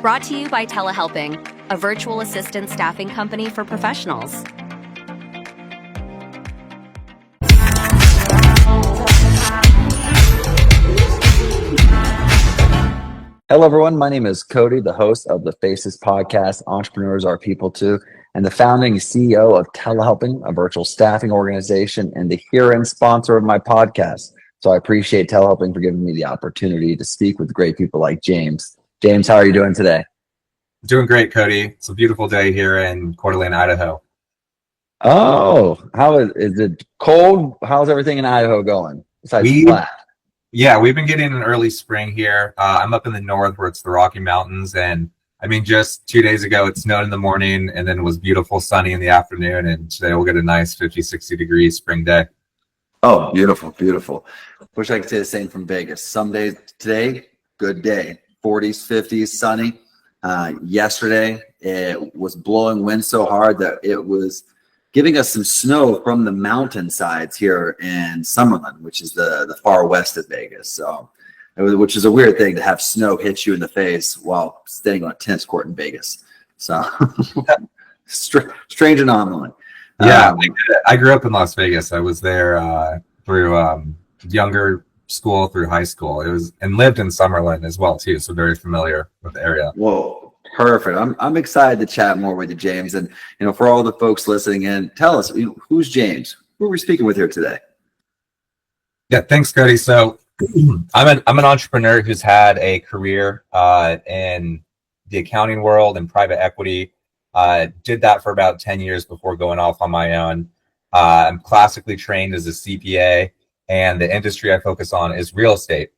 Brought to you by Telehelping, a virtual assistant staffing company for professionals. Hello, everyone. My name is Cody, the host of the Faces podcast, Entrepreneurs Are People Too, and the founding CEO of Telehelping, a virtual staffing organization, and the herein sponsor of my podcast. So I appreciate Telehelping for giving me the opportunity to speak with great people like James. James, how are you doing today? Doing great, Cody. It's a beautiful day here in Coeur d'Alene, Idaho. Oh, how is it cold? How's everything in Idaho going? Besides flat. Yeah, we've been getting an early spring here. I'm up in the north where it's the Rocky Mountains. And I mean, just 2 days ago, it snowed in the morning and then it was beautiful sunny in the afternoon. And today we'll get a nice 50, 60 degree spring day. Oh, beautiful, beautiful. Wish I could say the same from Vegas. Some days today, good day. 40s, 50s, sunny. Yesterday, it was blowing wind so hard that it was giving us some snow from the mountainsides here in Summerlin, which is the far west of Vegas. So, which is a weird thing to have snow hit you in the face while standing on a tennis court in Vegas. So, strange anomaly. Yeah, I grew up in Las Vegas. I was there through younger school through high school. And lived in Summerlin as well too. So very familiar with the area. Whoa. Perfect. I'm excited to chat more with you, James. And for all the folks listening in, tell us, who's James? Who are we speaking with here today? Yeah, thanks, Cody. So I'm an entrepreneur who's had a career in the accounting world and private equity. Did that for about 10 years before going off on my own. I'm classically trained as a CPA, and the industry I focus on is real estate.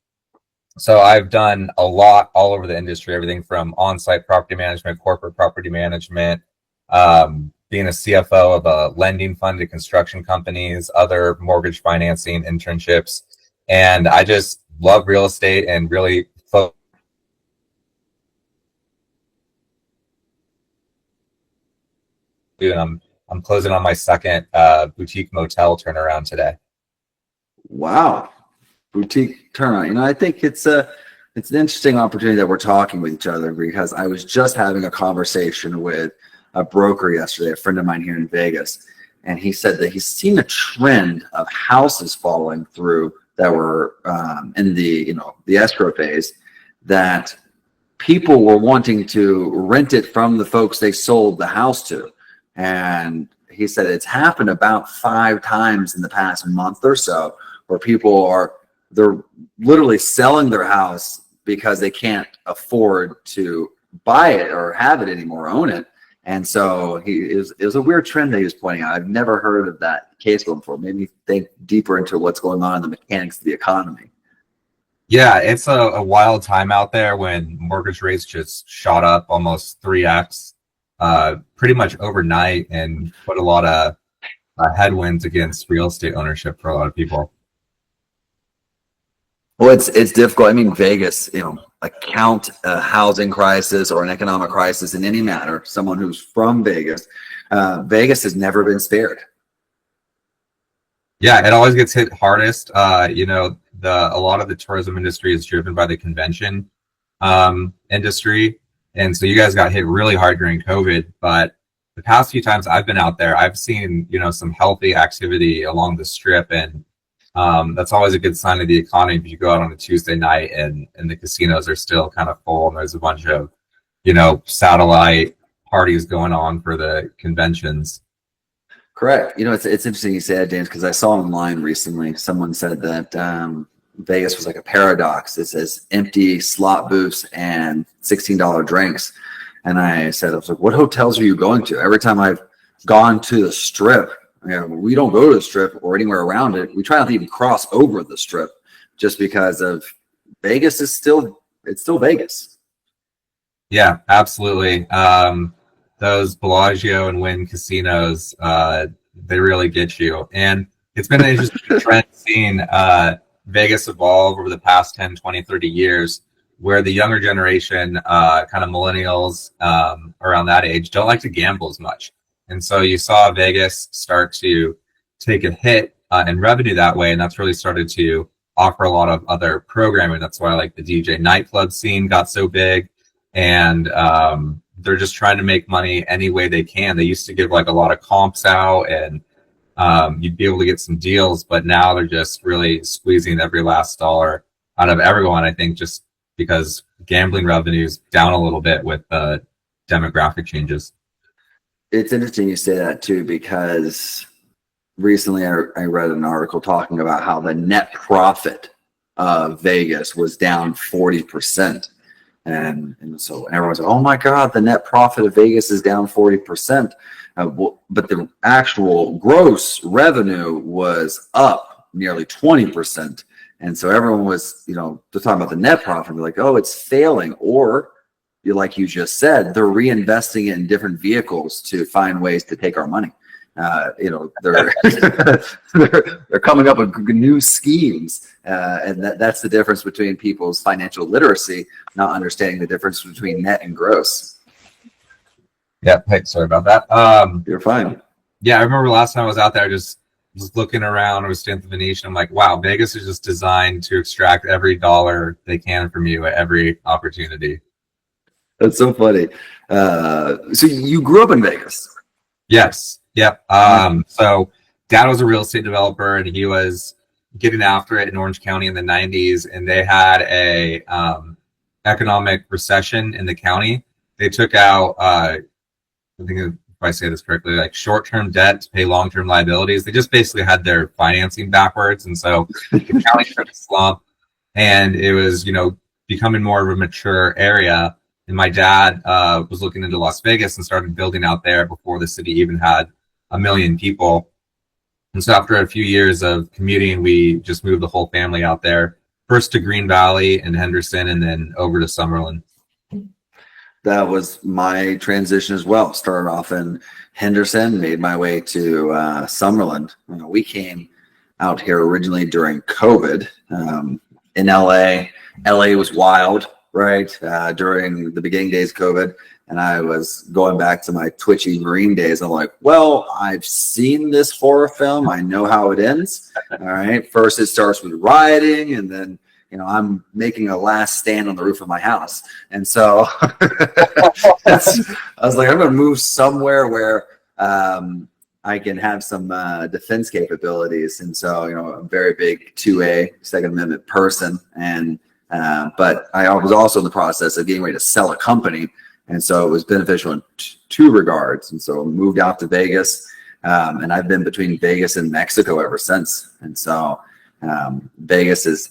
So I've done a lot all over the industry, everything from on-site property management, corporate property management, being a CFO of a lending fund to construction companies, other mortgage financing internships. And I just love real estate and really I'm closing on my second boutique motel turnaround today. Wow. Boutique turnaround. I think it's an interesting opportunity that we're talking with each other, because I was just having a conversation with a broker yesterday, a friend of mine here in Vegas, and he said that he's seen a trend of houses falling through that were in the escrow phase, that people were wanting to rent it from the folks they sold the house to. And he said it's happened about 5 times in the past month or so, where they're literally selling their house because they can't afford to buy it or have it anymore, own it. And so it was a weird trend that he was pointing out. I've never heard of that case going before. Maybe think deeper into what's going on in the mechanics of the economy. Yeah, it's a wild time out there when mortgage rates just shot up almost 3x pretty much overnight, and put a lot of headwinds against real estate ownership for a lot of people. Well, it's difficult. I mean, Vegas, account a housing crisis or an economic crisis in any matter. Someone who's from Vegas, Vegas has never been spared. Yeah, it always gets hit hardest. A lot of the tourism industry is driven by the convention industry, and so you guys got hit really hard during COVID. But the past few times I've been out there, I've seen some healthy activity along the strip, and that's always a good sign of the economy. If you go out on a Tuesday night and the casinos are still kind of full, and there's a bunch of, satellite parties going on for the conventions. Correct. It's interesting you say that, James, because I saw online recently, someone said that Vegas was like a paradox. It says empty slot booths and $16 drinks. And I was like, what hotels are you going to? Every time I've gone to the strip, we don't go to the strip or anywhere around it. We try not to even cross over the strip, just because of Vegas is still Vegas. Yeah, absolutely. Those Bellagio and Wynn casinos, they really get you. And it's been an interesting trend seeing Vegas evolve over the past 10, 20, 30 years, where the younger generation, kind of millennials around that age, don't like to gamble as much. And so you saw Vegas start to take a hit in revenue that way, and that's really started to offer a lot of other programming. That's why like the DJ nightclub scene got so big. and they're just trying to make money any way they can. They used to give like a lot of comps out, and you'd be able to get some deals, but now they're just really squeezing every last dollar out of everyone. I think just because gambling revenue's down a little bit with the demographic changes. It's interesting you say that too, because recently I read an article talking about how the net profit of Vegas was down 40%. And so everyone's like, oh my God, the net profit of Vegas is down 40%. But the actual gross revenue was up nearly 20%. And so everyone was, they're talking about the net profit. They're like, oh, it's failing. Or like you just said, they're reinvesting it in different vehicles to find ways to take our money. They're they're coming up with new schemes, and that's the difference between people's financial literacy, not understanding the difference between net and gross. Yeah, hey, sorry about that. You're fine. Yeah, I remember last time I was out there, I just was looking around. I was staying at the Venetian. I'm like, wow, Vegas is just designed to extract every dollar they can from you at every opportunity. That's so funny. So you grew up in Vegas? Yes. Yep. So dad was a real estate developer, and he was getting after it in Orange County in the 90s, and they had a economic recession in the county. They took out, I think if I say this correctly, like short-term debt to pay long-term liabilities. They just basically had their financing backwards, and so the county took a slump, and it was, becoming more of a mature area. And my dad was looking into Las Vegas and started building out there before the city even had 1 million people. And so after a few years of commuting, we just moved the whole family out there, first to Green Valley and Henderson, and then over to Summerlin. That was my transition as well. Started off in Henderson, made my way to Summerlin. We came out here originally during COVID in LA. LA was wild, right? During the beginning days of COVID. And I was going back to my twitchy Marine days. I'm like, well, I've seen this horror film. I know how it ends. All right. First, it starts with rioting, and then, I'm making a last stand on the roof of my house. And so I was like, I'm going to move somewhere where I can have some defense capabilities. And so, I'm a very big 2A, Second Amendment person. And but I was also in the process of getting ready to sell a company. And so it was beneficial in two regards. And so I moved out to Vegas, and I've been between Vegas and Mexico ever since. And so Vegas is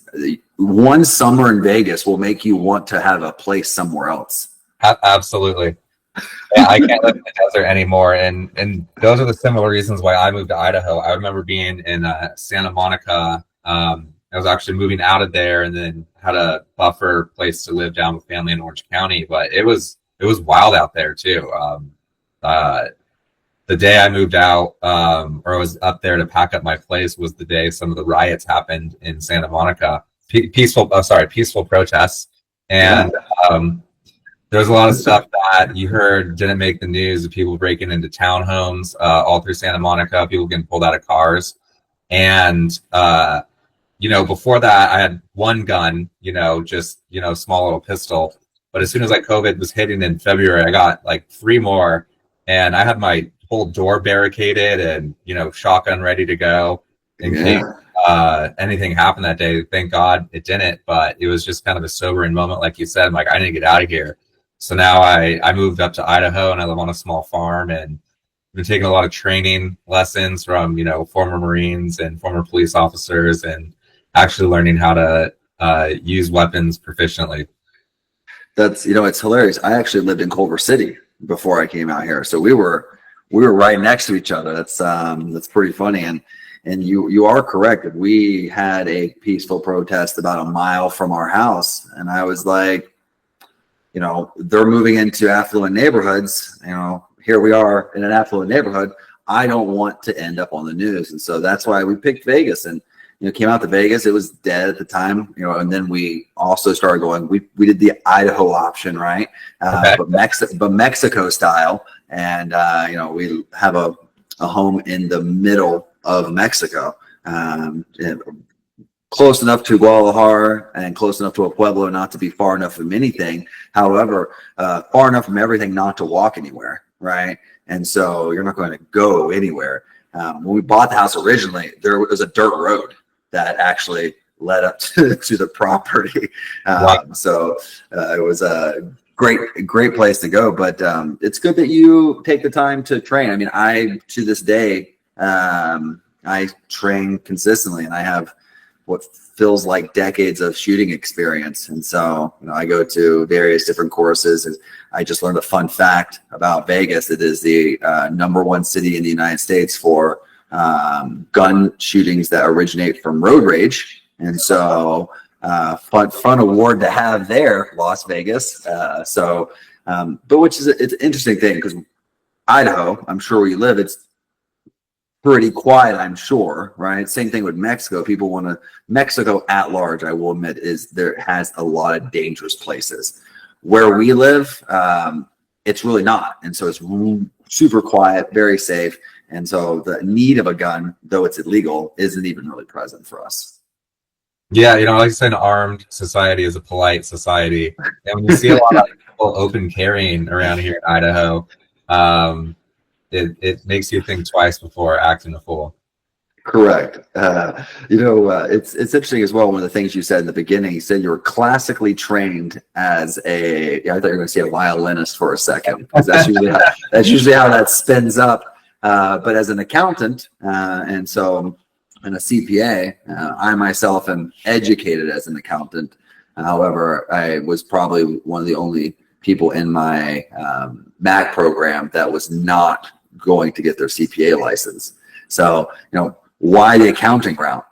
one summer in Vegas will make you want to have a place somewhere else. Absolutely. Yeah, I can't live in the desert anymore. And those are the similar reasons why I moved to Idaho. I remember being in Santa Monica. I was actually moving out of there, and then had a buffer place to live down with family in Orange County. But it was wild out there too. The day I moved out, or I was up there to pack up my place, was the day some of the riots happened in Santa Monica. Peaceful protests. And there's a lot of stuff that you heard didn't make the news of people breaking into townhomes all through Santa Monica, people getting pulled out of cars. And before that, I had one gun, just small little pistol. But as soon as COVID was hitting in February, I got like 3 more, and I had my whole door barricaded and, shotgun ready to go in case anything happened that day. Thank God it didn't, but it was just kind of a sobering moment. Like you said, I'm like, I need to get out of here. So now I moved up to Idaho, and I live on a small farm, and I've been taking a lot of training lessons from, former Marines and former police officers, and actually learning how to use weapons proficiently. That's, it's hilarious. I actually lived in Culver City before I came out here. So we were right next to each other. That's pretty funny. And you are correct. We had a peaceful protest about a mile from our house. And I was like, they're moving into affluent neighborhoods. Here we are in an affluent neighborhood. I don't want to end up on the news. And so that's why we picked Vegas. And came out to Vegas. It was dead at the time, and then we also started going. We did the Idaho option, right? Okay. But Mexico style, and we have a home in the middle of Mexico, close enough to Guadalajara and close enough to a pueblo not to be far enough from anything. However, far enough from everything not to walk anywhere, right? And so you're not going to go anywhere. When we bought the house originally, there was a dirt road that actually led up to the property. So it was a great place to go. But it's good that you take the time to train. I mean, to this day, I train consistently, and I have what feels like decades of shooting experience. And so, I go to various different courses, and I just learned a fun fact about Vegas. It is the #1 city in the United States for gun shootings that originate from road rage. And so, fun award to have there, Las Vegas. But it's an interesting thing, because Idaho, I'm sure where you live, it's pretty quiet, I'm sure, right? Same thing with Mexico. Mexico at large, I will admit, has a lot of dangerous places. Where we live, it's really not. And so it's super quiet, very safe. And so the need of a gun, though it's illegal, isn't even really present for us. Yeah, like I said, an armed society is a polite society. And when you see a lot of people open carrying around here in Idaho, it makes you think twice before acting a fool. Correct. It's interesting as well. One of the things you said in the beginning, you said you were classically trained as I thought you were going to say a violinist for a second, because that's usually how that spins up. But as an accountant, and a CPA, I myself am educated as an accountant. However, I was probably one of the only people in my MAC program that was not going to get their CPA license. So, why the accounting route?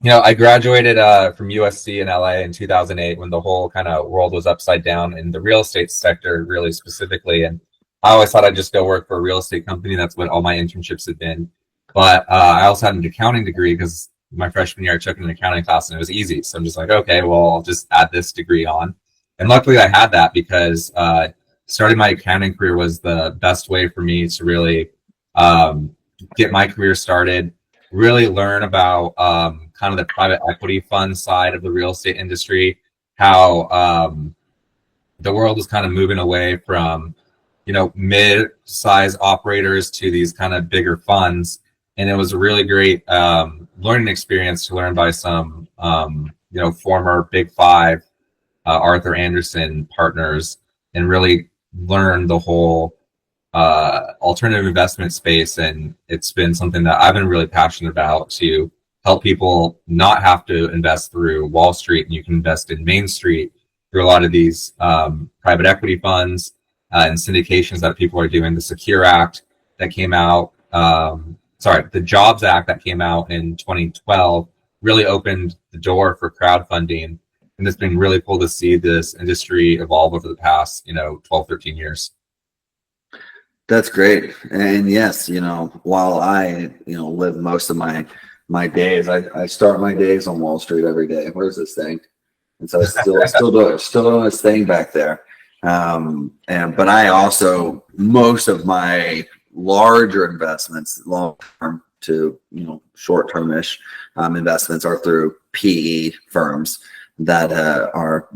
I graduated from USC in LA in 2008, when the whole kind of world was upside down in the real estate sector, really specifically. And I always thought I'd just go work for a real estate company. That's what all my internships had been. But I also had an accounting degree, because my freshman year I took an accounting class and it was easy. So I'm just like, okay, well, I'll just add this degree on. And luckily I had that, because starting my accounting career was the best way for me to really get my career started, really learn about kind of the private equity fund side of the real estate industry, how the world is kind of moving away from, mid-size operators to these kind of bigger funds. And it was a really great learning experience to learn by some, former Big Five, Arthur Anderson partners, and really learn the whole alternative investment space. And it's been something that I've been really passionate about, to help people not have to invest through Wall Street, and you can invest in Main Street through a lot of these private equity funds and syndications that people are doing. The Secure Act that came out, the Jobs Act that came out in 2012 really opened the door for crowdfunding. And it's been really cool to see this industry evolve over the past, 12, 13 years. That's great. And yes, while I, live most of my days, I start my days on Wall Street every day. Where's this thing? And so still doing this thing back there. But I also, most of my larger investments, long-term to, short-term-ish investments, are through PE firms that are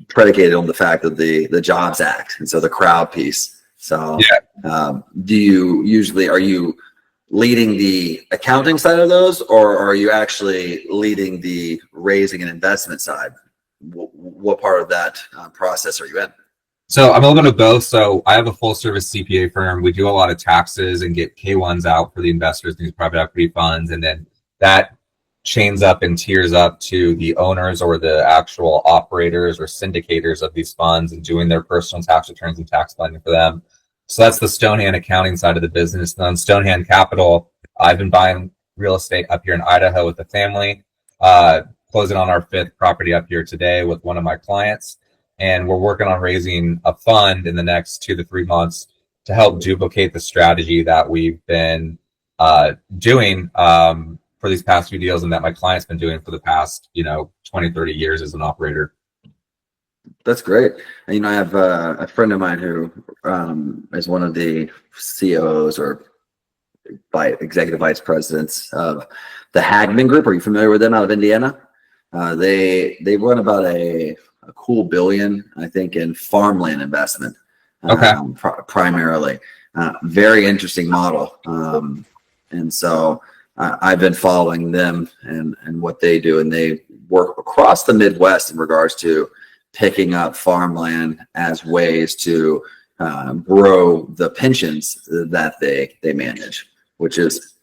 predicated on the fact of the Jobs Act, and so the crowd piece. So are you leading the accounting side of those, or are you actually leading the raising and investment side? What part of that process are you in? So I'm a little bit of both. So I have a full service CPA firm. We do a lot of taxes and get K1s out for the investors in these private equity funds. And then that chains up and tiers up to the owners or the actual operators or syndicators of these funds, and doing their personal tax returns and tax planning for them. So that's the Stonehand accounting side of the business. And on Stonehand Capital, I've been buying real estate up here in Idaho with the family, closing on our 5th property up here today with one of my clients. And we're working on raising a fund in the next 2 to 3 months to help duplicate the strategy that we've been doing for these past few deals, and that my client's been doing for the past 20, 30 years as an operator. That's great. And, I have a friend of mine who is one of the COOs or executive vice presidents of the Hagman Group. Are you familiar with them out of Indiana? They run about a cool $1 billion, I think, in farmland investment. Okay. Primarily. Very interesting model. And so I've been following them and what they do, and they work across the Midwest in regards to picking up farmland as ways to grow the pensions that they manage, which is,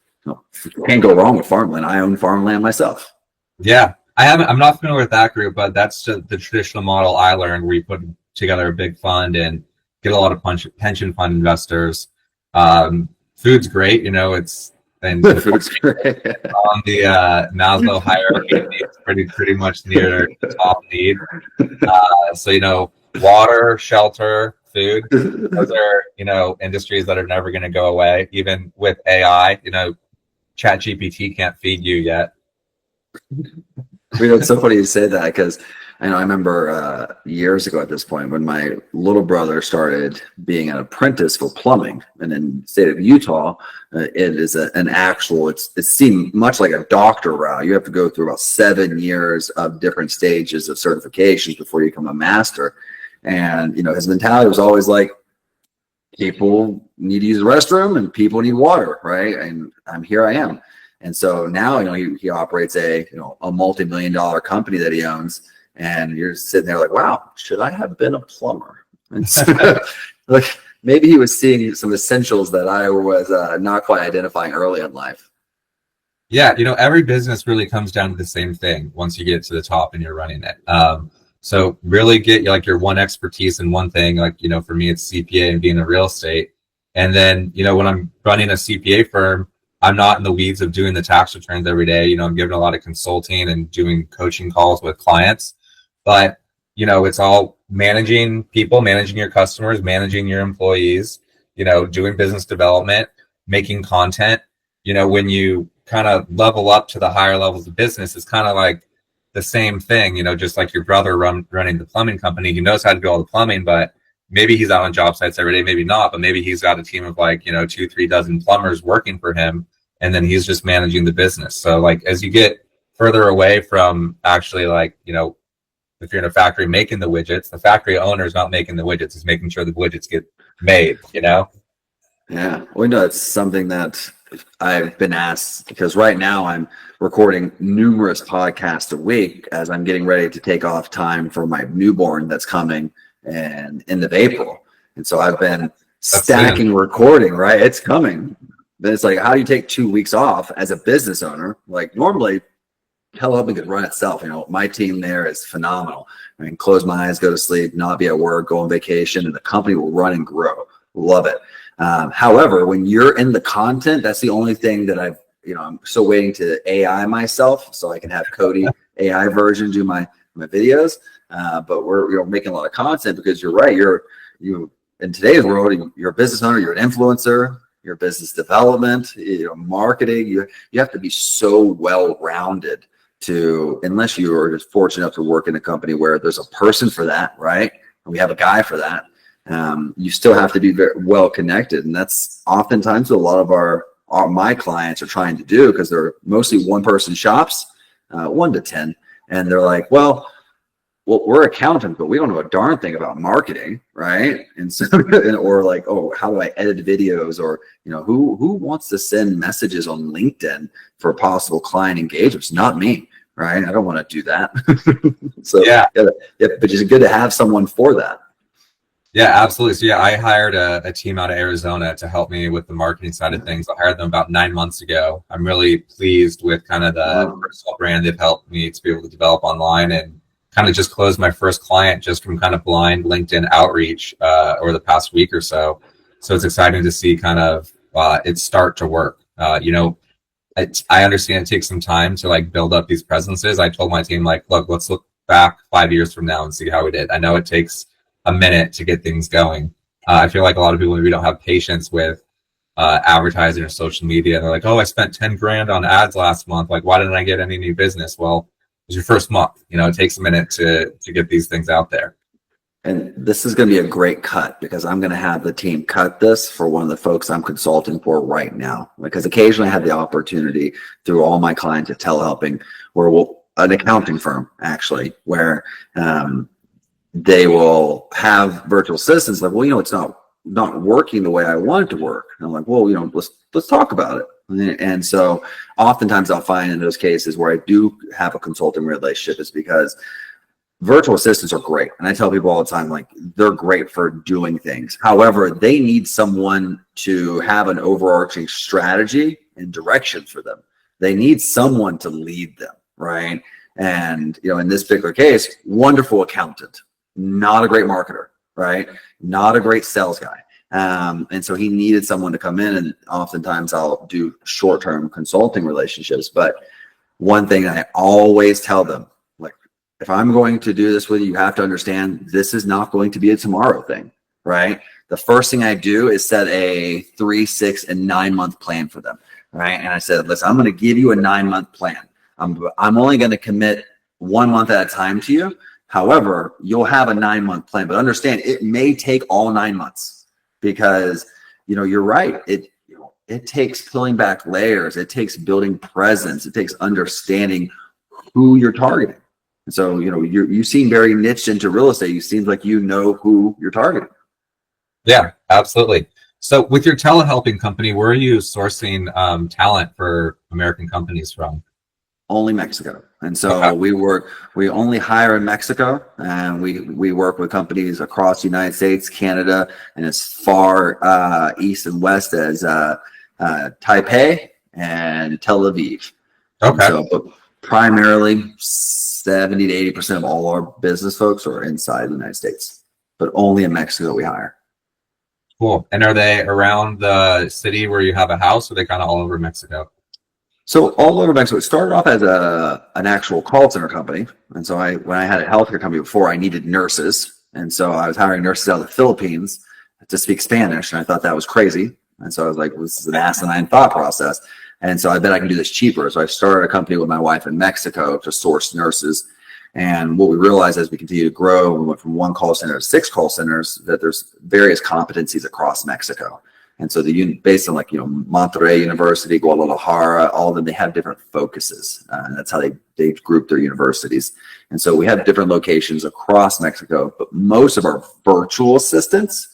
can't go wrong with farmland. I own farmland myself. Yeah, I'm not familiar with that group, but that's the traditional model I learned, where you put together a big fund and get a lot of pension fund investors. Food's great, and Food's great. On the Maslow hierarchy, it's pretty much near the top need. So water, shelter, food, those are industries that are never going to go away. Even with AI, ChatGPT can't feed you yet. It's so funny you say that, because I remember years ago at this point when my little brother started being an apprentice for plumbing, and in the state of Utah, it is an actual, it seemed much like a doctor route. You have to go through about 7 years of different stages of certifications before you become a master. And, his mentality was always like, people need to use the restroom and people need water, right? And here I am. And so now, he operates a multi-million-dollar company that he owns. And you're sitting there like, wow, should I have been a plumber? And so, like, maybe he was seeing some essentials that I was not quite identifying early in life. Yeah, every business really comes down to the same thing once you get to the top and you're running it. So really get your one expertise in one thing. Like, for me, it's CPA and being in real estate. And then, when I'm running a CPA firm, I'm not in the weeds of doing the tax returns every day. I'm giving a lot of consulting and doing coaching calls with clients. But, it's all managing people, managing your customers, managing your employees, doing business development, making content. When you kind of level up to the higher levels of business, it's kind of like the same thing, just like your brother running the plumbing company. He knows how to do all the plumbing, but maybe he's out on job sites every day, maybe not, but maybe he's got a team of 2-3 dozen plumbers working for him, and then he's just managing the business. So as you get further away from actually if you're in a factory making the widgets, the factory owner is not making the widgets, he's making sure the widgets get made, Yeah. Well, it's something that I've been asked, because right now I'm recording numerous podcasts a week as I'm getting ready to take off time for my newborn that's coming and end of April. And so I've been stacking recording, right? It's coming. But it's like, how do you take 2 weeks off as a business owner? Like, normally Telehelp could run itself. My team there is phenomenal. Close my eyes, go to sleep, not be at work, go on vacation, and the company will run and grow. Love it. However, when you're in the content, that's the only thing that I'm still waiting to AI myself so I can have Cody AI version do my videos. But we're making a lot of content, because you're right. You in today's world, you're a business owner, you're an influencer, your business development, marketing. You have to be so well-rounded unless you are just fortunate enough to work in a company where there's a person for that, right? And we have a guy for that. You still have to be very well connected, and that's oftentimes what a lot of my clients are trying to do, because they're mostly one-person shops, 1 to 10, and they're like, well, we're accountants, but we don't know a darn thing about marketing, right? And so, or like, oh, how do I edit videos? Or, who wants to send messages on LinkedIn for possible client engagements? Not me, right? I don't want to do that. So yeah, but it's good to have someone for that. Yeah, absolutely. So yeah, I hired a team out of Arizona to help me with the marketing side of things. I hired them about 9 months ago. I'm really pleased with kind of the personal brand they've helped me to be able to develop online, and kind of just closed my first client just from kind of blind LinkedIn outreach over the past week or so. So it's exciting to see kind of it start to work. I understand it takes some time to build up these presences. I told my team, look, let's look back 5 years from now and see how we did. I know it takes a minute to get things going. I feel like a lot of people maybe don't have patience with advertising or social media. They're like, oh, I spent 10 grand on ads last month. Why didn't I get any new business? Well, it's your first month. It takes a minute to get these things out there. And this is going to be a great cut because I'm going to have the team cut this for one of the folks I'm consulting for right now. Because occasionally I have the opportunity through all my clients at Telehelping, where an accounting firm actually, where they will have virtual assistants like, well, it's not working the way I want it to work. And I'm like, well, let's talk about it. And so oftentimes I'll find in those cases where I do have a consulting relationship is because virtual assistants are great. And I tell people all the time, like, they're great for doing things. However, they need someone to have an overarching strategy and direction for them. They need someone to lead them, right? And, in this particular case, wonderful accountant, not a great marketer, right? Not a great sales guy. And so he needed someone to come in, and oftentimes I'll do short-term consulting relationships. But one thing I always tell them, if I'm going to do this with you, you have to understand this is not going to be a tomorrow thing, right? The first thing I do is set a 3, 6, and 9 month plan for them, right? And I said, listen, I'm going to give you a 9-month plan. I'm only going to commit 1 month at a time to you. However, you'll have a 9-month plan, but understand it may take all 9 months because, you're right. It takes peeling back layers. It takes building presence. It takes understanding who you're targeting. And so, you seem very niched into real estate. You seem like you know who you're targeting. Yeah, absolutely. So with your telehelping company, where are you sourcing talent for American companies from? Only Mexico. And so we only hire in Mexico, and we work with companies across the United States, Canada, and as far east and west as Taipei and Tel Aviv. Okay. But primarily 70 to 80% of all our business folks are inside the United States, but only in Mexico we hire. Cool. And are they around the city where you have a house, or are they kind of all over Mexico? So all over Mexico. It started off as an actual call center company. And so when I had a healthcare company before, I needed nurses. And so I was hiring nurses out of the Philippines to speak Spanish. And I thought that was crazy. And so I was like, well, this is an asinine thought process. And so I bet I can do this cheaper. So I started a company with my wife in Mexico to source nurses. And what we realized as we continue to grow, we went from 1 call center to 6 call centers, that there's various competencies across Mexico. And so based on Monterrey University, Guadalajara, all of them, they have different focuses. And that's how they group their universities. And so we have different locations across Mexico, but most of our virtual assistants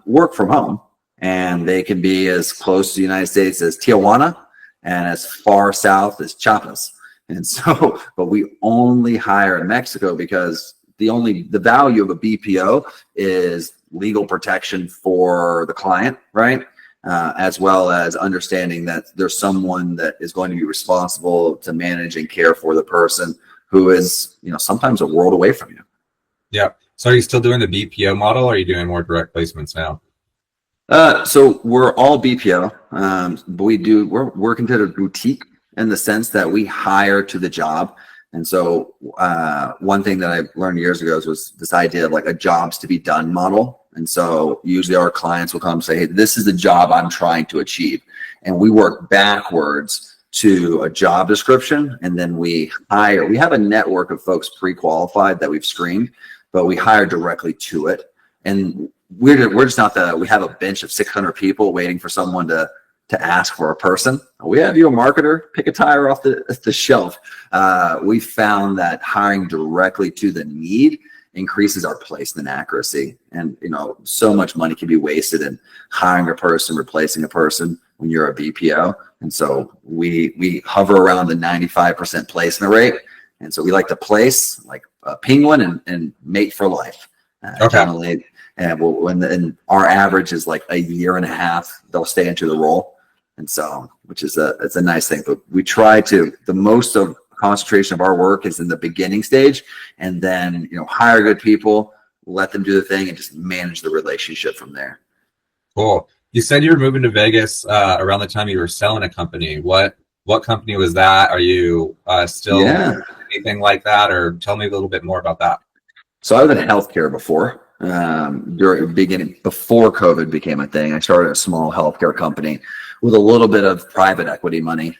work from home. And they can be as close to the United States as Tijuana and as far south as Chiapas. And so, but we only hire in Mexico because the value of a BPO is legal protection for the client, right? As well as understanding that there's someone that is going to be responsible to manage and care for the person who is, sometimes a world away from you. Yeah. So are you still doing the BPO model, or are you doing more direct placements now? So we're all BPO, but we're considered boutique in the sense that we hire to the job. And so one thing that I learned years ago was this idea of like a jobs to be done model. And so usually our clients will come and say, hey, this is the job I'm trying to achieve. And we work backwards to a job description. And then we have a network of folks pre-qualified that we've screened, but we hire directly to it. And we're just not we have a bench of 600 people waiting for someone to ask for a person. We have you a marketer, pick a tire off the shelf. We found that hiring directly to the need increases our placement accuracy. And, so much money can be wasted in hiring a person, replacing a person when you're a BPO. And so we hover around the 95% placement rate. And so we like to place like a penguin and mate for life. Generally. And our average is like 1.5 years, they'll stay into the role. And so, it's a nice thing, but we try to, the most of concentration of our work is in the beginning stage, and then, hire good people, let them do the thing, and just manage the relationship from there. Cool. You said you were moving to Vegas around the time you were selling a company. What company was that? Are you still anything like that, or tell me a little bit more about that? So I was in healthcare before. Before COVID became a thing, I started a small healthcare company with a little bit of private equity money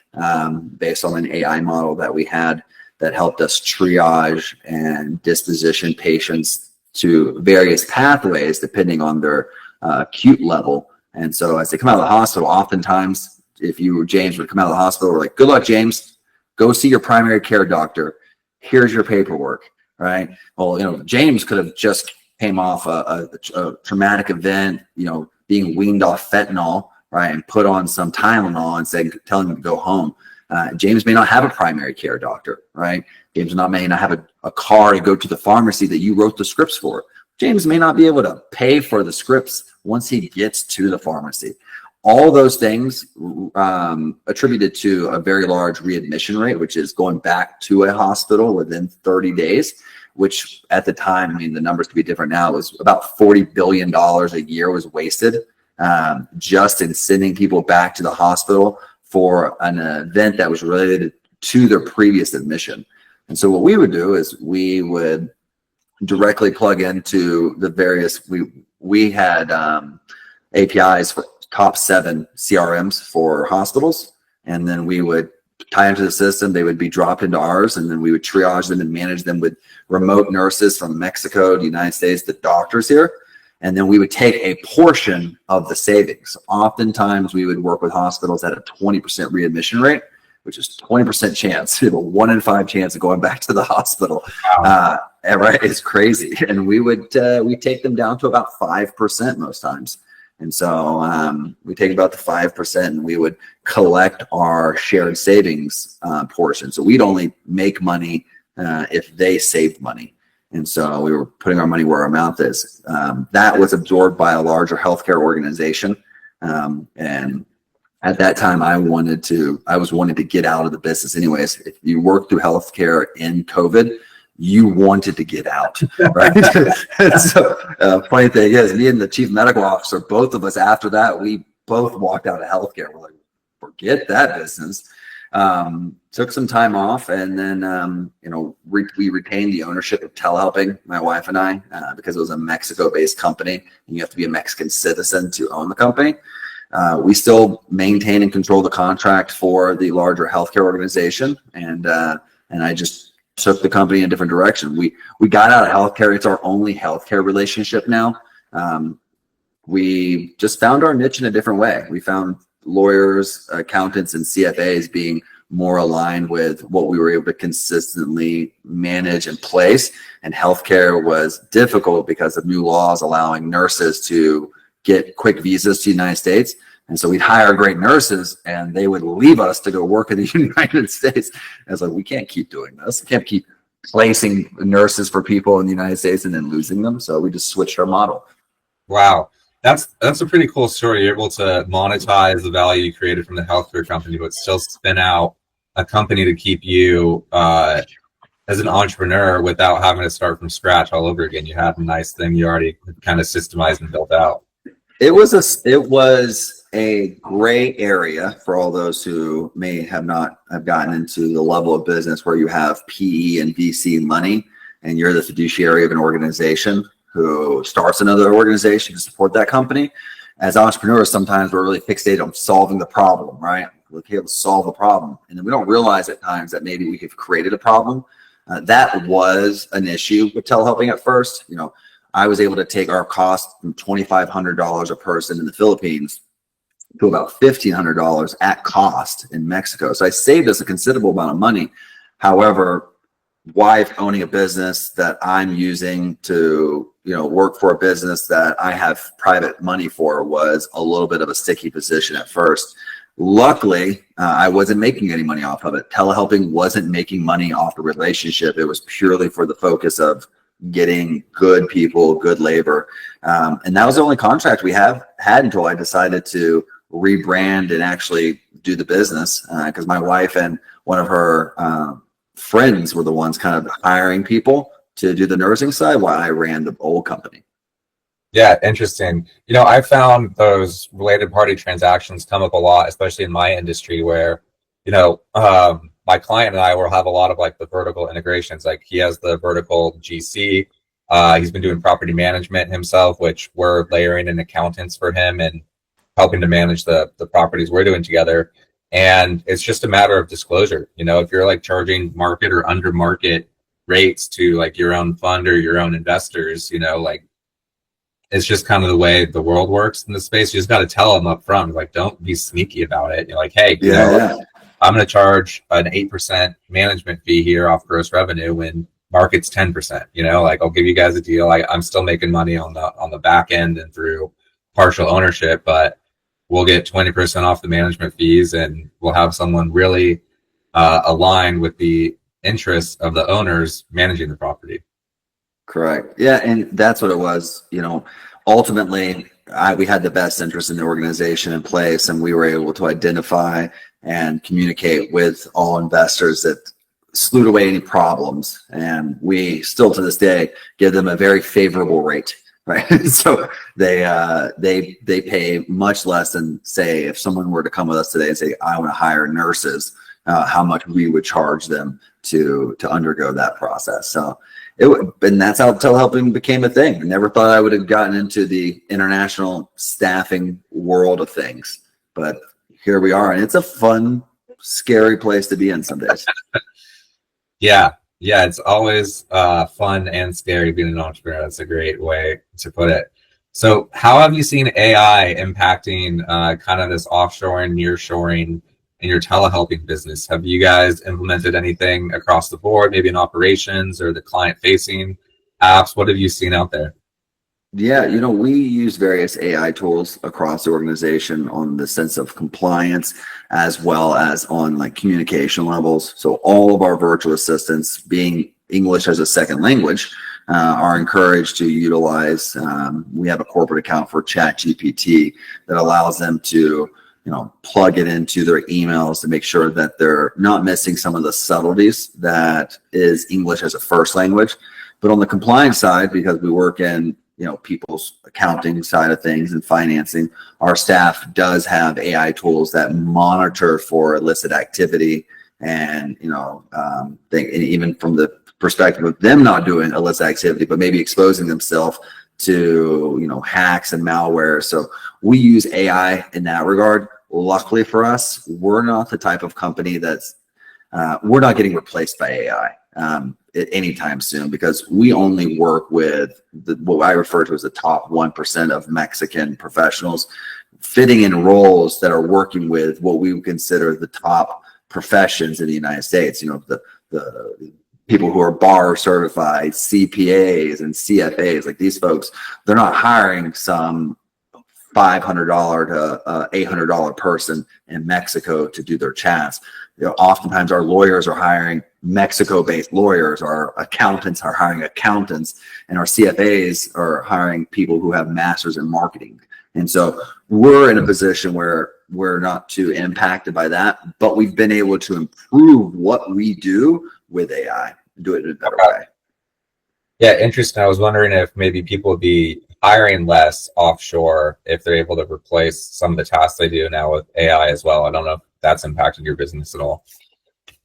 based on an AI model that we had that helped us triage and disposition patients to various pathways depending on their acute level. And so as they come out of the hospital, oftentimes if you or James would come out of the hospital, we're like, good luck, James, go see your primary care doctor. Here's your paperwork, right? Well, you know, James could have just came off a traumatic event, you know, being weaned off fentanyl, right, and put on some Tylenol and telling him to go home. James may not have a primary care doctor, right? James may not have a car to go to the pharmacy that you wrote the scripts for. James may not be able to pay for the scripts once he gets to the pharmacy. All those things attributed to a very large readmission rate, which is going back to a hospital within 30 days, which at the time, I mean, the numbers could be different now, it was about $40 billion a year was wasted just in sending people back to the hospital for an event that was related to their previous admission. And so what we would do is we would directly plug into the various, we had APIs for top 7 CRMs for hospitals, and then we would tie into the system. They would be dropped into ours, and then we would triage them and manage them with remote nurses from Mexico, the United States, the doctors here. And then we would take a portion of the savings. Oftentimes we would work with hospitals at a 20% readmission rate, which is 20% chance, you know, 1 in 5 chance of going back to the hospital. Wow. Right, it's crazy. And we would we take them down to about 5% most times. And so we take about the 5% and we would collect our shared savings portion. So we'd only make money if they saved money. And so we were putting our money where our mouth is. That was absorbed by a larger healthcare organization. And at that time, I was wanting to get out of the business anyways. If you work through healthcare in COVID, you wanted to get out, right? And so funny thing is, me and the chief medical officer, both of us after that, we both walked out of healthcare. We're like, forget that business. Took some time off, and then we retained the ownership of Telehelping, my wife and I, because it was a Mexico-based company, and you have to be a Mexican citizen to own the company. We still maintain and control the contract for the larger healthcare organization, and I just took the company in a different direction. We got out of healthcare. It's our only healthcare relationship now. We just found our niche in a different way. We found lawyers, accountants, and CFAs being more aligned with what we were able to consistently manage and place. And healthcare was difficult because of new laws allowing nurses to get quick visas to the United States. And so we'd hire great nurses and they would leave us to go work in the United States. And it's like, we can't keep doing this. We can't keep placing nurses for people in the United States and then losing them. So we just switched our model. Wow. That's a pretty cool story. You're able to monetize the value you created from the healthcare company, but still spin out a company to keep you as an entrepreneur without having to start from scratch all over again. You had a nice thing you already kind of systemized and built out. It was a gray area for all those who may have not have gotten into the level of business where you have PE and VC money and you're the fiduciary of an organization who starts another organization to support that company. As entrepreneurs, sometimes we're really fixated on solving the problem, right? We're able to solve the problem. And then we don't realize at times that maybe we have created a problem. That was an issue with telehelping at first. You know, I was able to take our cost from $2,500 a person in the Philippines to about $1,500 at cost in Mexico. So I saved us a considerable amount of money. However, wife owning a business that I'm using to, work for a business that I have private money for was a little bit of a sticky position at first. Luckily, I wasn't making any money off of it. Telehelping wasn't making money off the relationship. It was purely for the focus of getting good people, good labor. And that was the only contract we had until I decided to rebrand and actually do the business, because my wife and one of her friends were the ones kind of hiring people to do the nursing side while I ran the old company. Yeah, interesting. I found those related party transactions come up a lot, especially in my industry where, my client and I will have a lot of like the vertical integrations. Like he has the vertical GC. He's been doing property management himself, which we're layering in accountants for him and helping to manage the properties we're doing together. And it's just a matter of disclosure. If you're like charging market or under market rates to like your own fund or your own investors, like it's just kind of the way the world works in the space. You just got to tell them up front, like, don't be sneaky about it. You're like, hey, I'm going to charge an 8% management fee here off gross revenue when market's 10%, like I'll give you guys a deal. I'm still making money on the back end and through partial ownership, but we'll get 20% off the management fees, and we'll have someone really aligned with the interests of the owners managing the property. Correct. Yeah, and that's what it was. Ultimately, we had the best interest in the organization in place, and we were able to identify and communicate with all investors that slewed away any problems. And we still to this day give them a very favorable rate, right? So they pay much less than, say, if someone were to come with us today and say, I want to hire nurses, how much we would charge them to undergo that process. So and that's how telehelping became a thing. I never thought I would have gotten into the international staffing world of things, but here we are, and it's a fun, scary place to be in some days. Yeah, it's always fun and scary being an entrepreneur. That's a great way to put it. So how have you seen AI impacting kind of this offshoring, nearshoring in your telehelping business? Have you guys implemented anything across the board, maybe in operations or the client-facing apps? What have you seen out there? Yeah, we use various AI tools across the organization on the sense of compliance, as well as on like communication levels. So all of our virtual assistants, being English as a second language, are encouraged to utilize. We have a corporate account for ChatGPT that allows them to plug it into their emails to make sure that they're not missing some of the subtleties that is English as a first language. But on the compliance side, because we work in, people's accounting side of things and financing, our staff does have AI tools that monitor for illicit activity and, even from the perspective of them not doing illicit activity, but maybe exposing themselves to, hacks and malware. So we use AI in that regard. Luckily for us, we're not the type of company that's, we're not getting replaced by AI anytime soon, because we only work with what I refer to as the top 1% of Mexican professionals fitting in roles that are working with what we would consider the top professions in the United States. The people who are bar certified, CPAs and CFAs, like these folks, they're not hiring some $500 to $800 person in Mexico to do their chats. Oftentimes our lawyers are hiring Mexico-based lawyers, our accountants are hiring accountants, and our CFAs are hiring people who have masters in marketing. And so we're in a position where we're not too impacted by that, but we've been able to improve what we do with AI, do it in a better way. Yeah, interesting. I was wondering if maybe people would be hiring less offshore if they're able to replace some of the tasks they do now with AI as well. I don't know if that's impacted your business at all.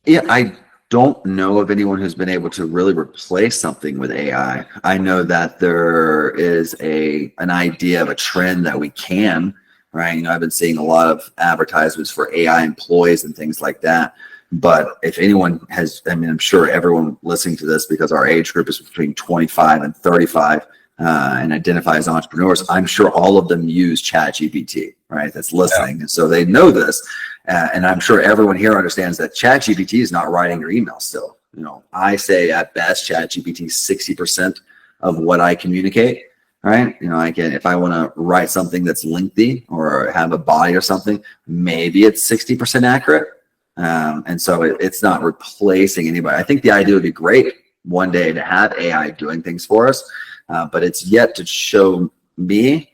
Yeah, I don't know of anyone who's been able to really replace something with AI. I know that there is an idea of a trend that we can, right? I've been seeing a lot of advertisements for AI employees and things like that. But if anyone has, I'm sure everyone listening to this, because our age group is between 25 and 35 and identify as entrepreneurs, I'm sure all of them use ChatGPT, right? That's listening. Yeah. And so they know this. And I'm sure everyone here understands that ChatGPT is not writing your email still. I say at best, ChatGPT is 60% of what I communicate, right? I can, if I want to write something that's lengthy or have a body or something, maybe it's 60% accurate. And so it's not replacing anybody. I think the idea would be great one day to have AI doing things for us, but it's yet to show me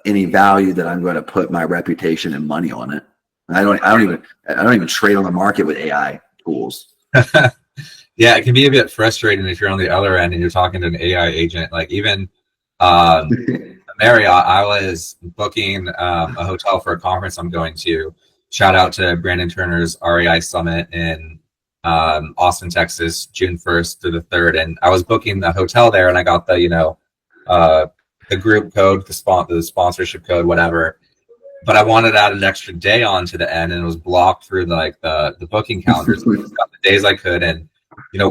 any value that I'm going to put my reputation and money on it. I don't even trade on the market with AI tools. Yeah, it can be a bit frustrating if you're on the other end and you're talking to an AI agent. Like even Marriott, I was booking a hotel for a conference I'm going to. Shout out to Brandon Turner's REI Summit in Austin, Texas, June 1st to the 3rd. And I was booking the hotel there, and I got the, the group code, the sponsorship code, whatever. But I wanted to add an extra day on to the end, and it was blocked through the booking calendars. I got the days I could, and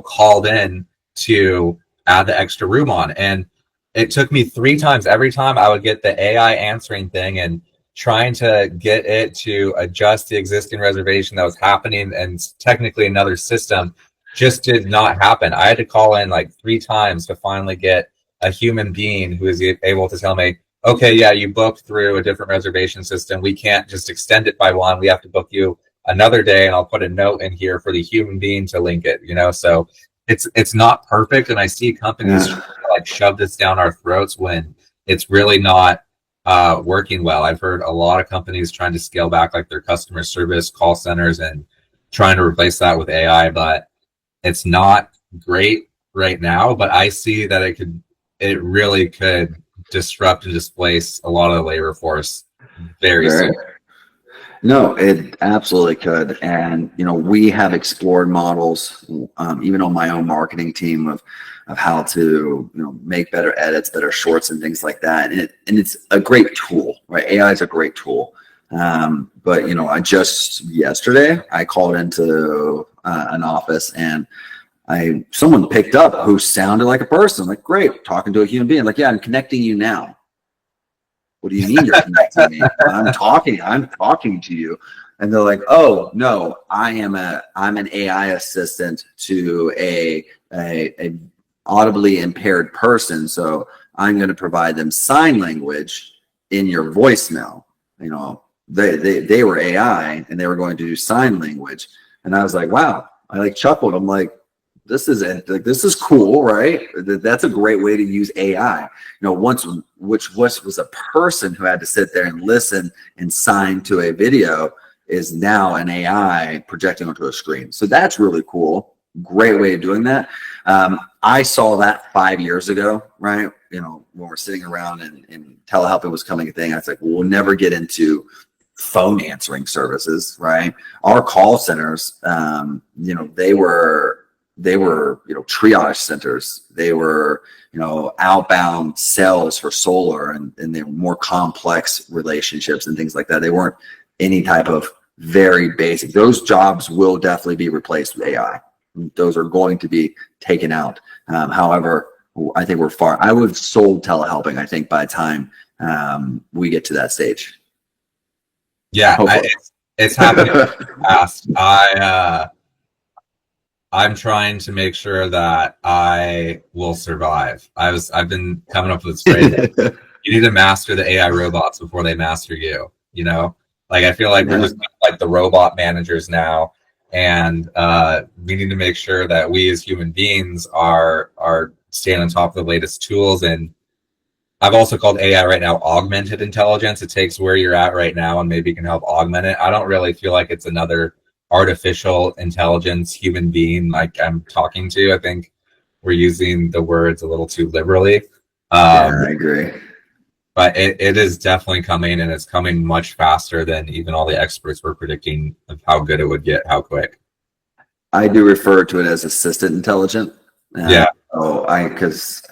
called in to add the extra room on. And it took me 3 times. Every time I would get the AI answering thing and trying to get it to adjust the existing reservation that was happening, and technically another system just did not happen. I had to call in like 3 times to finally get a human being who is able to tell me, okay, yeah, you booked through a different reservation system. We can't just extend it by 1. We have to book you another day, and I'll put a note in here for the human being to link it, so it's not perfect. And I see companies like shove this down our throats when it's really not working well. I've heard a lot of companies trying to scale back like their customer service call centers and trying to replace that with AI, but it's not great right now. But I see that it really could disrupt and displace a lot of the labor force very soon. No, it absolutely could. And, we have explored models, even on my own marketing team of how to, make better edits, better shorts and things like that. And it's a great tool, right? AI is a great tool. But, I just yesterday, I called into an office, and someone picked up who sounded like a person. I'm like, great, talking to a human being. Like, yeah, I'm connecting you now. What do you mean you're connecting me? I'm talking to you. And they're like, oh no, I'm an AI assistant to a audibly impaired person. So I'm going to provide them sign language in your voicemail. They were AI and they were going to do sign language. And I was like, wow, I chuckled. I'm like, this is cool, right? That's a great way to use AI. Which was a person who had to sit there and listen and sign to a video, is now an AI projecting onto a screen. So that's really cool. Great way of doing that. I saw that 5 years ago, right? When we're sitting around and telehelp was coming a thing. I was like, well, we'll never get into phone answering services, right? Our call centers, they were triage centers. They were outbound sales for solar, and they were more complex relationships and things like that. They weren't any type of very basic. Those jobs will definitely be replaced with AI. Those are going to be taken out. However, I think I would have sold telehelping, I think, by the time we get to that stage. Yeah, it's happening fast. I'm trying to make sure that I will survive. I've been coming up with this phrase. You need to master the AI robots before they master you. I feel like we're just like the robot managers now, and we need to make sure that we as human beings are staying on top of the latest tools. And I've also called AI right now augmented intelligence. It takes where you're at right now and maybe can help augment it. I don't really feel like it's another artificial intelligence human being like I'm talking to. I think we're using the words a little too liberally. I agree. But it is definitely coming, and it's coming much faster than even all the experts were predicting of how good it would get, how quick. I do refer to it as assistant intelligent. Yeah. Because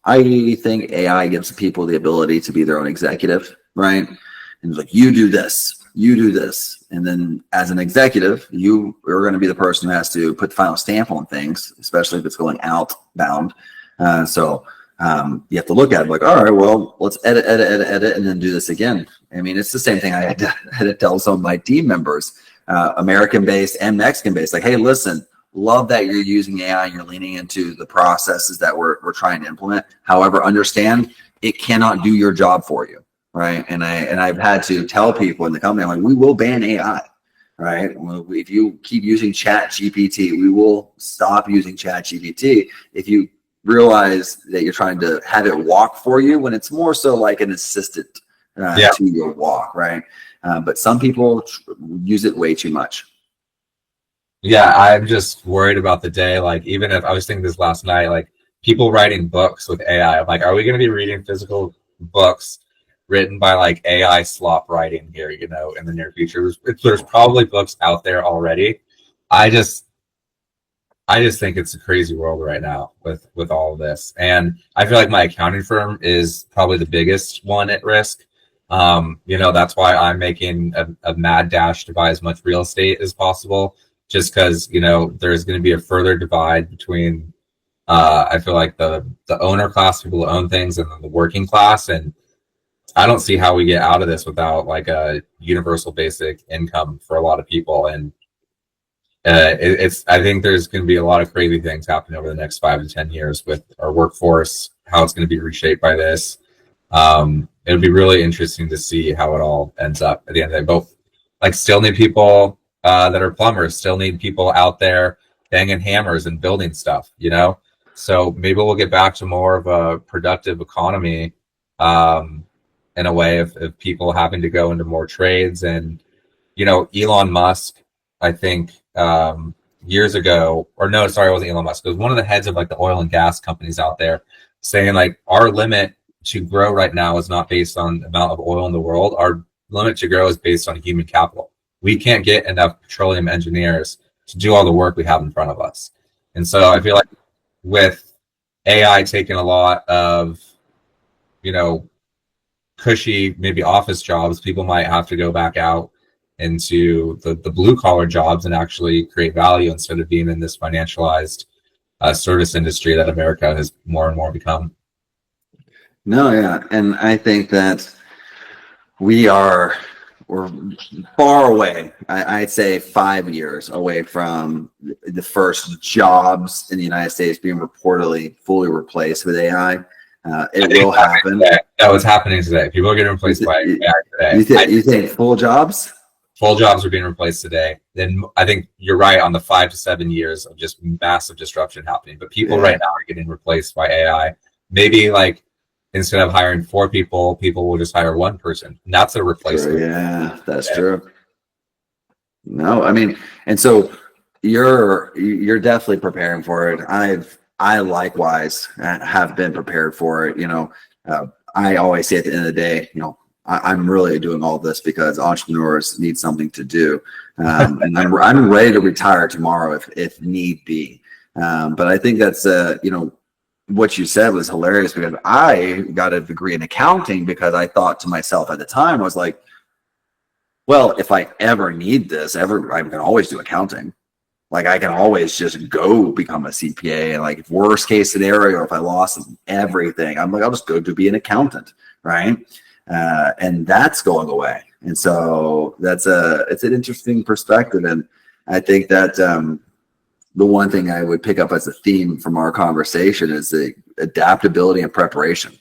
I think AI gives people the ability to be their own executive, right? And it's like, you do this. And then as an executive, you are going to be the person who has to put the final stamp on things, especially if it's going outbound. So you have to look at it like, all right, well, let's edit, and then do this again. I mean, it's the same thing I had to tell some of my team members, American-based and Mexican-based, like, hey, listen, love that you're using AI and you're leaning into the processes that we're trying to implement. However, understand it cannot do your job for you. Right. And I've had to tell people in the company, I'm like, we will ban AI, right? If you keep using Chat GPT, we will stop using Chat GPT. If you realize that you're trying to have it walk for you, when it's more so like an assistant to your walk, right? But some people use it way too much. Yeah, I'm just worried about the day. Like, even if I was thinking this last night, like people writing books with AI, I'm like, are we going to be reading physical books written by like AI slop writing here, in the near future? There's probably books out there already. I just think it's a crazy world right now with all of this. And I feel like my accounting firm is probably the biggest one at risk. That's why I'm making a mad dash to buy as much real estate as possible, just because, there's going to be a further divide between, I feel like the owner class, people who own things, and then the working class. And I don't see how we get out of this without like a universal basic income for a lot of people. And I think there's going to be a lot of crazy things happening over the next 5 to 10 years with our workforce, how it's going to be reshaped by this. It'll be really interesting to see how it all ends up at the end of the day. Both like still need people that are plumbers, still need people out there banging hammers and building stuff, So maybe we'll get back to more of a productive economy in a way of people having to go into more trades. And, Elon Musk, I think years ago, or no, sorry, it wasn't Elon Musk. It was one of the heads of like the oil and gas companies out there saying like our limit to grow right now is not based on the amount of oil in the world. Our limit to grow is based on human capital. We can't get enough petroleum engineers to do all the work we have in front of us. And so I feel like with AI taking a lot of, cushy, maybe office jobs, people might have to go back out into the blue collar jobs and actually create value instead of being in this financialized service industry that America has more and more become. No, yeah. And I think that we're far away. I'd say 5 years away from the first jobs in the United States being reportedly fully replaced with AI. It will happen. That was happening today. People are getting replaced by AI today. You think full jobs? Full jobs are being replaced today. Then I think you're right on the 5 to 7 years of just massive disruption happening. But people right now are getting replaced by AI. Maybe like instead of hiring 4 people, people will just hire 1 person. And that's a replacement. True, yeah, that's true. No, I mean, and so you're definitely preparing for it. I likewise have been prepared for it. I always say at the end of the day, I'm really doing all this because entrepreneurs need something to do, and I'm ready to retire tomorrow if need be. But I think that's what you said was hilarious because I got a degree in accounting because I thought to myself at the time, I was like, well, if I ever need this, I can always do accounting. Like I can always just go become a CPA, and like if worst case scenario, if I lost everything, I'm like, I'll just go to be an accountant, right? And that's going away. And so it's an interesting perspective. And I think that the one thing I would pick up as a theme from our conversation is the adaptability and preparation.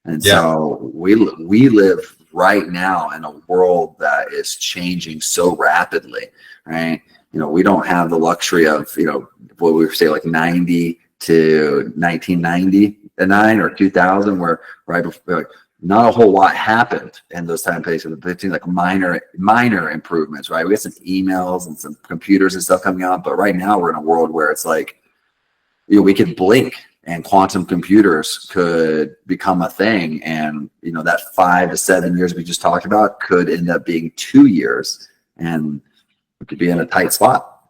And so we live right now in a world that is changing so rapidly, right? We don't have the luxury of, what we would say like 90 to 1999 or 2000, where right before, like, not a whole lot happened in those time periods. Between like minor improvements, right? We got some emails and some computers and stuff coming out, but right now we're in a world where it's like, we could blink and quantum computers could become a thing, and that 5 to 7 years we just talked about could end up being 2 years, and we could be in a tight spot.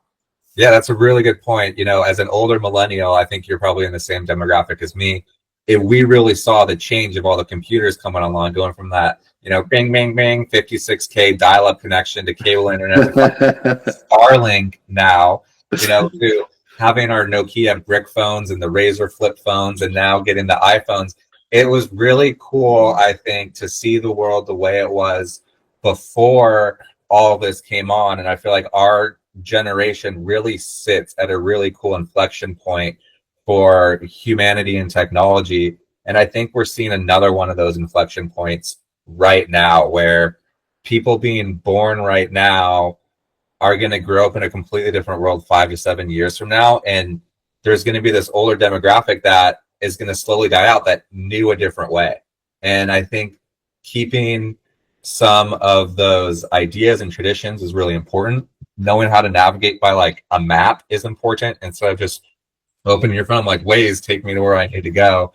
Yeah, that's a really good point. As an older millennial, I think you're probably in the same demographic as me. If we really saw the change of all the computers coming online, going from that, bing, bing, bing, 56K dial-up connection to cable internet, Starlink now, to having our Nokia brick phones and the Razor flip phones, and now getting the iPhones. It was really cool, I think, to see the world the way it was before all of this came on. And I feel like our generation really sits at a really cool inflection point for humanity and technology. And I think we're seeing another one of those inflection points right now, where people being born right now are going to grow up in a completely different world 5 to 7 years from now. And there's going to be this older demographic that is going to slowly die out that knew a different way. And I think keeping some of those ideas and traditions is really important. Knowing how to navigate by like a map is important instead of just opening your phone like Waze, take me to where I need to go.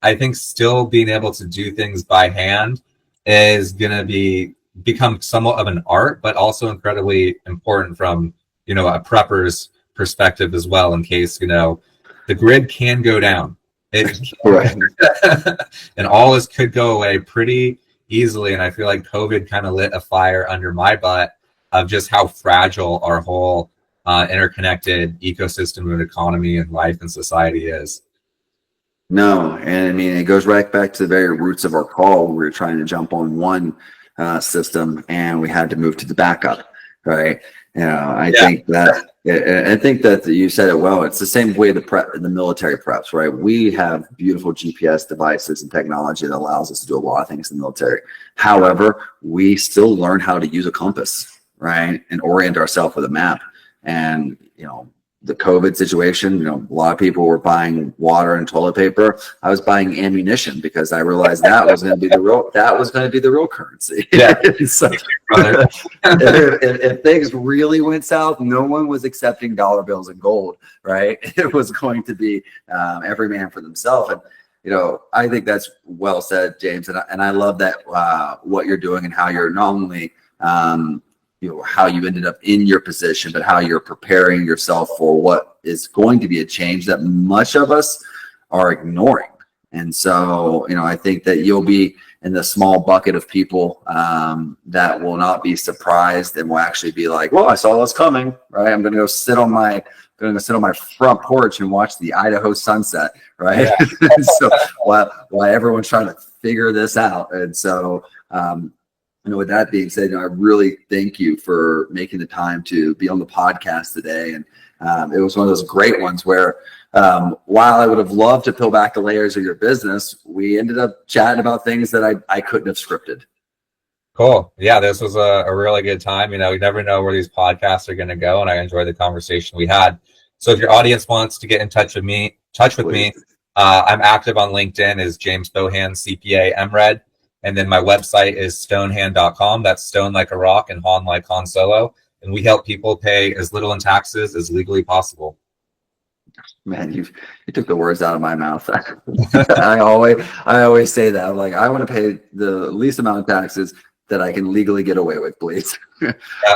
I think still being able to do things by hand is going to become somewhat of an art, but also incredibly important from, a prepper's perspective as well, in case, the grid can go down. Right. And all this could go away pretty easily. And I feel like COVID kind of lit a fire under my butt of just how fragile our whole interconnected ecosystem of economy and life and society is. No, and I mean, it goes right back to the very roots of our call. We were trying to jump on one system and we had to move to the backup, right? I think that you said it well. It's the same way the military preps, right? We have beautiful GPS devices and technology that allows us to do a lot of things in the military. However, we still learn how to use a compass, right? And orient ourselves with a map. And, the COVID situation, a lot of people were buying water and toilet paper. I was buying ammunition because I realized that was going to be the real currency. Yeah. So, if things really went south, no one was accepting dollar bills and gold, right? It was going to be every man for themselves. And, I think that's well said, James. And I love that what you're doing and how you're not only how you ended up in your position, but how you're preparing yourself for what is going to be a change that much of us are ignoring. And so, I think that you'll be in the small bucket of people that will not be surprised and will actually be like, well, I saw this coming, right? I'm going to go sit on my front porch and watch the Idaho sunset, right? Yeah. So while everyone's trying to figure this out. And so, with that being said, I really thank you for making the time to be on the podcast today. And it was one of those great ones where while I would have loved to peel back the layers of your business, we ended up chatting about things that I couldn't have scripted. Cool. Yeah, this was a really good time. We never know where these podcasts are going to go, and I enjoyed the conversation we had. So if your audience wants to get in touch with me, I'm active on LinkedIn as James Bohan, CPA, MRED. And then my website is stonehand.com. That's stone like a rock and Han like Han Solo. And we help people pay as little in taxes as legally possible. Man, you took the words out of my mouth. I always say that. I'm like, I want to pay the least amount of taxes that I can legally get away with, please.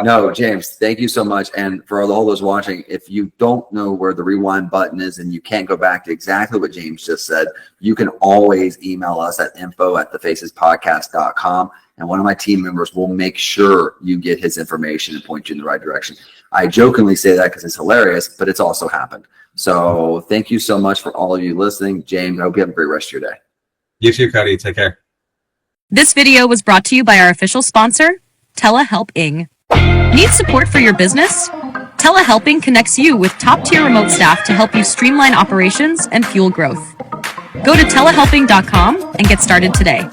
No, James, thank you so much. And for all those watching, if you don't know where the rewind button is and you can't go back to exactly what James just said, you can always email us at info@thefacespodcast.com. And one of my team members will make sure you get his information and point you in the right direction. I jokingly say that because it's hilarious, but it's also happened. So thank you so much for all of you listening. James, I hope you have a great rest of your day. You too, Cody. Take care. This video was brought to you by our official sponsor, Telehelp Ing. Need support for your business? Telehelping connects you with top-tier remote staff to help you streamline operations and fuel growth. Go to telehelping.com and get started today.